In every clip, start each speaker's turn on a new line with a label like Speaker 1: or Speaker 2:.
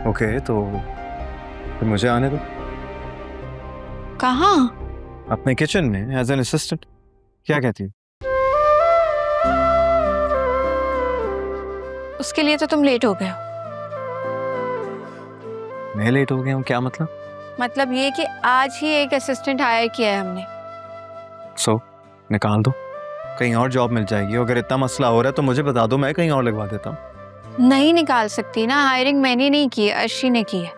Speaker 1: Okay तो फिर मुझे आने दो।
Speaker 2: कहाँ?
Speaker 1: अपने किचन में एज एन असिस्टेंट। क्या कहती हो?
Speaker 2: उसके लिए तो तुम लेट हो गए हो।
Speaker 1: मैं लेट हो गया हूँ? क्या मतलब?
Speaker 2: मतलब ये कि आज ही एक असिस्टेंट हायर किया है हमने।
Speaker 1: सो निकाल दो, कहीं और जॉब मिल जाएगी। अगर इतना मसला हो रहा है तो मुझे बता दो, मैं कहीं और लगवा देता हूँ।
Speaker 2: नहीं निकाल सकती ना, हायरिंग मैंने नहीं की है, अर्शी ने की है।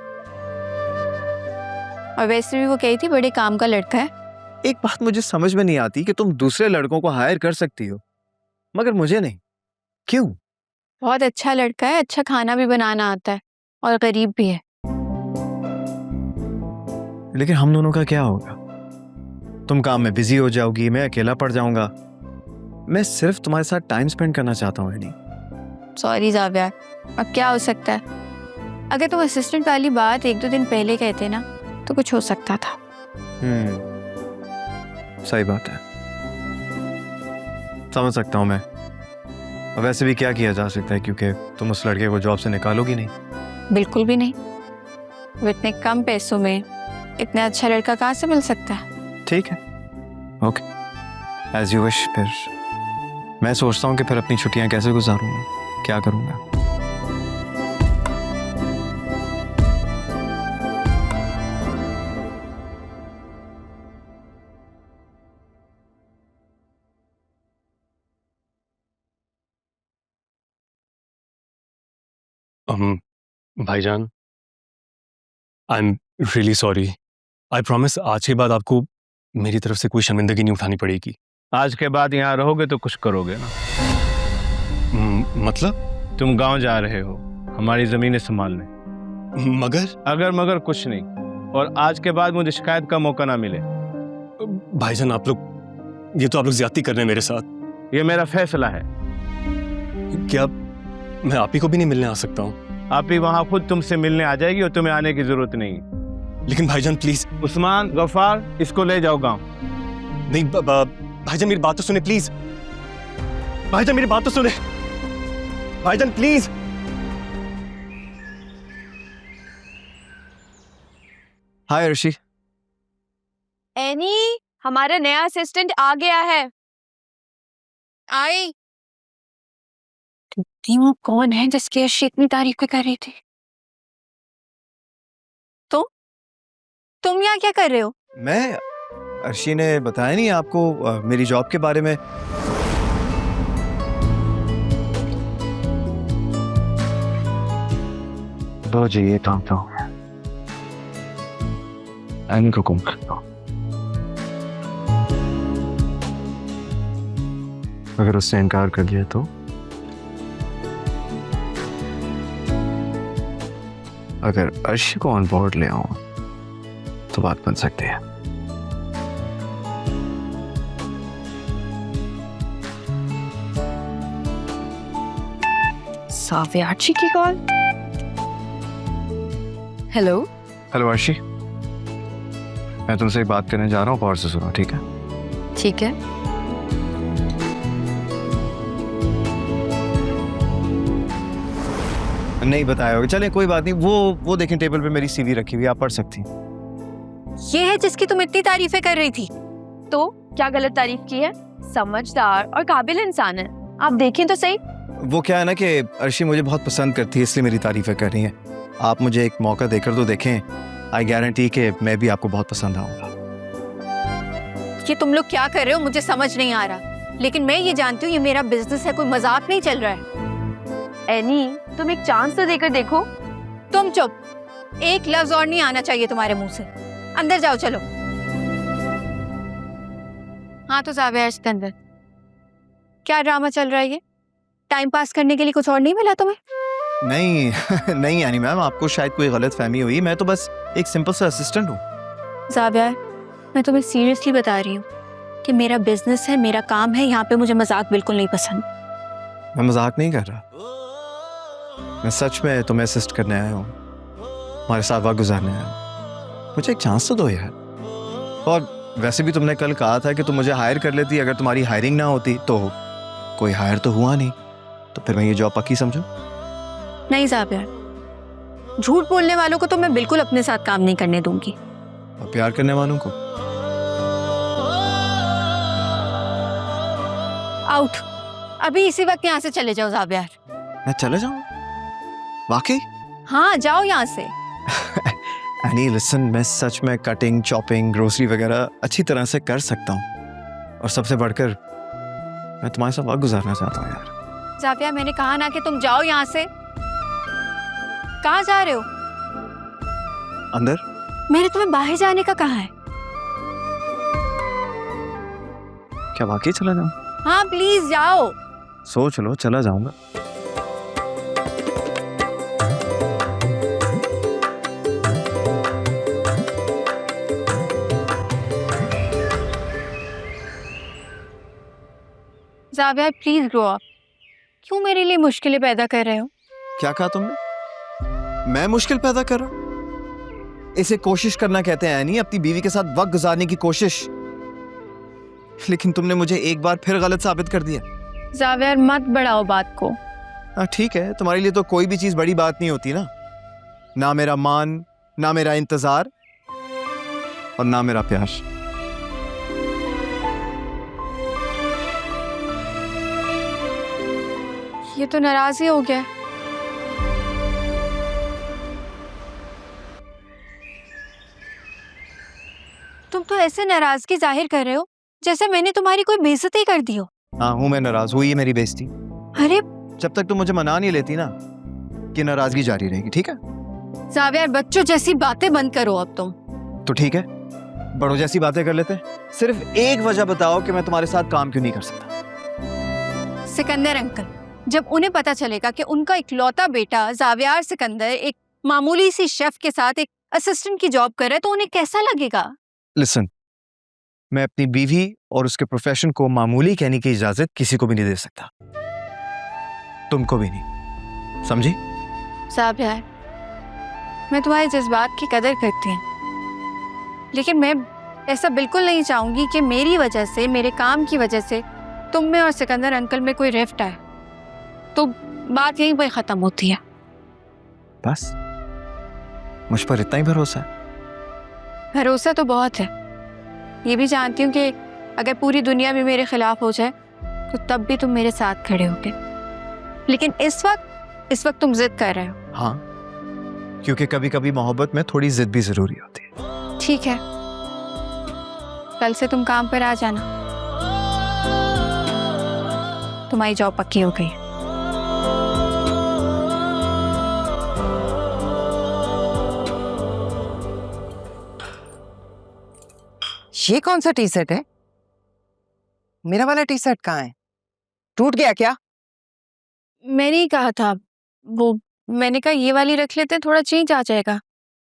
Speaker 2: और वैसे भी वो कही थी बड़े काम का लड़का है।
Speaker 1: एक बात मुझे समझ में नहीं आती कि तुम दूसरे लड़कों को हायर कर सकती हो मगर मुझे नहीं, क्यों?
Speaker 2: बहुत अच्छा लड़का है, अच्छा खाना भी बनाना आता है और गरीब भी है।
Speaker 1: लेकिन हम दोनों का क्या होगा? तुम काम में बिजी हो जाओगी, मैं अकेला पड़ जाऊंगा। मैं सिर्फ तुम्हारे साथ टाइम स्पेंड करना चाहता हूँ एनी।
Speaker 2: सॉरी जाविया, अब क्या हो सकता है। अगर तुम असिस्टेंट वाली बात 1-2 दिन पहले कहते ना तो कुछ हो सकता था।
Speaker 1: सही बात है, समझ सकता हूँ मैं। और वैसे भी क्या किया जा सकता है, क्योंकि तुम उस लड़के को जॉब से निकालोगी नहीं।
Speaker 2: बिल्कुल भी नहीं, वो इतने कम पैसों में इतना अच्छा लड़का कहाँ से मिल सकता है।
Speaker 1: ठीक है, ओके, एज यू विश। फिर मैं सोचता हूँ कि फिर अपनी छुट्टियाँ कैसे गुजारूंगा, क्या करूँगा।
Speaker 3: भाईजान, I am really sorry. I promise आज के बाद आपको मेरी तरफ से कोई शर्मिंदगी नहीं उठानी पड़ेगी।
Speaker 4: आज के बाद यहाँ रहोगे तो कुछ करोगे ना?
Speaker 3: मतलब?
Speaker 4: तुम गांव जा रहे हो हमारी जमीनें संभालने।
Speaker 3: मगर?
Speaker 4: अगर मगर कुछ नहीं, और आज के बाद मुझे शिकायत का मौका ना मिले।
Speaker 3: भाईजान आप लोग, ये तो आप लोग ज्यादती कर रहे हैं मेरे साथ।
Speaker 4: ये मेरा फैसला है।
Speaker 3: क्या मैं आप ही को भी नहीं मिलने आ सकता हूँ?
Speaker 4: आप ही वहाँ खुद तुमसे मिलने आ जाएगी और तुम्हें आने की जरूरत नहीं।
Speaker 3: लेकिन भाईजान प्लीज।
Speaker 4: उस्मान, गफ्फार, इसको ले जाओ गांव।
Speaker 3: नहीं भाईजान मेरी बात तो सुने प्लीज। भाईजान मेरी बात तो सुने। भाईजान प्लीज।
Speaker 1: Hi Rishi.
Speaker 5: एनी, हमारा नया असिस्टेंट आ गया है।
Speaker 2: आई वो कौन है जिसकी अर्शी इतनी तारीफें कर रही थी? तुम यहाँ क्या कर रहे हो?
Speaker 1: मैं, अर्शी ने बताया नहीं आपको मेरी जॉब के बारे में? लो जी, ये काम तो एनी को कम करता हूँ। अगर उसने इनकार कर दिया तो? अगर अर्शी को ऑन बोर्ड ले आऊं तो बात बन सकती है।
Speaker 5: साविया अर्शी की कॉल। हेलो।
Speaker 1: हेलो अर्शी, मैं तुमसे एक बात करने जा रहा हूँ, गौर से सुनो, ठीक है?
Speaker 5: ठीक है।
Speaker 1: नहीं बताया होगा, चलें कोई बात नहीं। वो देखें टेबल पे मेरी सीवी रखी हुई, आप पढ़ सकती हैं।
Speaker 2: ये है जिसकी तुम इतनी तारीफें कर रही थी।
Speaker 5: तो क्या गलत तारीफ की है? समझदार और काबिल इंसान है, आप देखें तो सही।
Speaker 1: वो क्या है ना कि अर्शी मुझे बहुत पसंद करती है, इसलिए मेरी तारीफें कर रही हैं। आप मुझे एक मौका देकर तो देखें, आई गारंटी कि मैं भी आपको बहुत पसंद आऊंगा।
Speaker 2: ये तुम लोग क्या कर रहे हो मुझे समझ नहीं आ रहा, लेकिन मैं ये जानती हूँ ये मेरा बिजनेस है, कोई मजाक नहीं चल रहा है।
Speaker 5: एनी, तुम एक चांस तो देकर देखो।
Speaker 2: तुम चुप, एक लफ्ज और नहीं आना चाहिए तुम्हारे मुंह से। अंदर जाओ चलो। हाँ तो जाविया, इसके अंदर क्या ड्रामा चल रहा है? ये टाइम पास करने के लिए कुछ और नहीं मिला तुम्हें?
Speaker 1: नहीं नहीं यानी मैम, आपको शायद कोई गलत फहमी हुई। मैं तो बस एक सिंपल सा असिस्टेंट हूँ।
Speaker 2: जाविया, मैं तुम्हें सीरियसली बता रही हूँ कि मेरा बिजनेस है, मेरा काम है, यहाँ पे मुझे मजाक बिल्कुल नहीं पसंद।
Speaker 1: मैं मजाक नहीं कर रहा, मैं सच में तुम्हें असिस्ट करने आया हूँ, हमारे साथ वक्त गुजारने आया हूँ। मुझे एक चांस तो दो यार। और वैसे भी तुमने कल कहा था कि तुम मुझे हायर कर लेती अगर तुम्हारी हायरिंग ना होती। तो कोई हायर तो हुआ नहीं, तो फिर मैं ये जॉब पक्की समझूं?
Speaker 2: नहीं जाविया, झूठ बोलने वालों को तो मैं बिल्कुल अपने साथ काम नहीं करने दूंगी।
Speaker 1: और प्यार करने वालों को?
Speaker 2: आउट। अभी इसी वक्त यहाँ से चले जाओ ज़ाबियार।
Speaker 1: मैं चले जाऊँ? वाकई?
Speaker 2: हाँ जाओ यहाँ से।
Speaker 1: एनी लिसन, मैं सच में कटिंग, चॉपिंग, ग्रोसरी वगैरह अच्छी तरह से कर सकता हूँ। और सबसे बढ़कर मैं तुम्हारे साथ वक्त गुजारना चाहता हूँ यार।
Speaker 2: ज़ाबियार, मैंने कहा ना कि तुम जाओ यहाँ से। कहाँ जा रहे हो?
Speaker 1: अंदर?
Speaker 2: मैंने तुम्हें बाहर जाने का कहा है।
Speaker 1: क्या वाकई चला जाऊँ?
Speaker 2: हाँ प्लीज जाओ।
Speaker 1: सोच लो, चला जाऊंगा।
Speaker 2: ज़ाबियार प्लीज ग्रो अप। क्यों मेरे लिए मुश्किलें पैदा कर रहे हो?
Speaker 1: क्या कहा तुमने? मैं मुश्किल पैदा कर रहा हूं? इसे कोशिश करना कहते हैं नहीं, अपनी बीवी के साथ वक्त गुजारने की कोशिश। लेकिन तुमने मुझे एक बार फिर गलत साबित कर दिया।
Speaker 2: ज़ाबियार मत बढ़ाओ बात को।
Speaker 1: हाँ ठीक है, तुम्हारे लिए तो कोई भी चीज बड़ी बात नहीं होती ना। ना मेरा मान, ना मेरा इंतजार, और ना मेरा प्यार।
Speaker 2: ये तो नाराज ही हो गया। तुम तो ऐसे नाराजगी जाहिर कर रहे हो जैसे मैंने तुम्हारी कोई बेइज्जती कर दी हो।
Speaker 1: हाँ हूं मैं नाराज, हुई है मेरी बेइज्जती।
Speaker 2: अरे
Speaker 1: जब तक तुम मुझे मना नहीं लेती ना, कि नाराजगी जारी रहेगी, ठीक है?
Speaker 2: ज़ाबियार बच्चों जैसी बातें बंद करो अब तुम।
Speaker 1: तो ठीक है, बड़ों जैसी बातें कर लेते हैं। सिर्फ एक वजह बताओ कि मैं तुम्हारे साथ काम क्यों नहीं कर सकता।
Speaker 2: सिकंदर अंकल, जब उन्हें पता चलेगा कि उनका इकलौता बेटा ज़ाबियार सिकंदर एक मामूली सी शेफ के साथ एक असिस्टेंट की जॉब कर रहा है तो उन्हें कैसा लगेगा?
Speaker 1: लिसन, मैं अपनी बीवी और उसके प्रोफेशन को मामूली कहने की इजाजत किसी को भी नहीं दे सकता, तुमको भी नहीं, समझी?
Speaker 2: ज़ाबियार, मैं तुम्हारे जज्बात की कदर करती हूँ, लेकिन मैं ऐसा बिल्कुल नहीं चाहूंगी कि मेरी वजह से, मेरे काम की वजह से तुम में और सिकंदर अंकल में कोई रिफ्ट आए। तो बात यहीं पर खत्म होती है।
Speaker 1: बस मुझ पर इतना ही भरोसा है?
Speaker 2: भरोसा तो बहुत है। ये भी जानती हूँ कि अगर पूरी दुनिया भी मेरे खिलाफ हो जाए तो तब भी तुम मेरे साथ खड़े होगे। लेकिन इस वक्त तुम जिद कर रहे हो।
Speaker 1: हाँ, क्योंकि कभी कभी मोहब्बत में थोड़ी जिद भी जरूरी होती है।
Speaker 2: ठीक है, कल से तुम काम पर आ जाना। तुम्हारी जॉब पक्की हो गई है।
Speaker 6: ये कौन सा टी शर्ट है? मेरा वाला टी शर्ट कहाँ है? टूट गया क्या?
Speaker 2: मैंने ही कहा था, वो मैंने कहा ये वाली रख लेते हैं, थोड़ा चेंज आ जाएगा।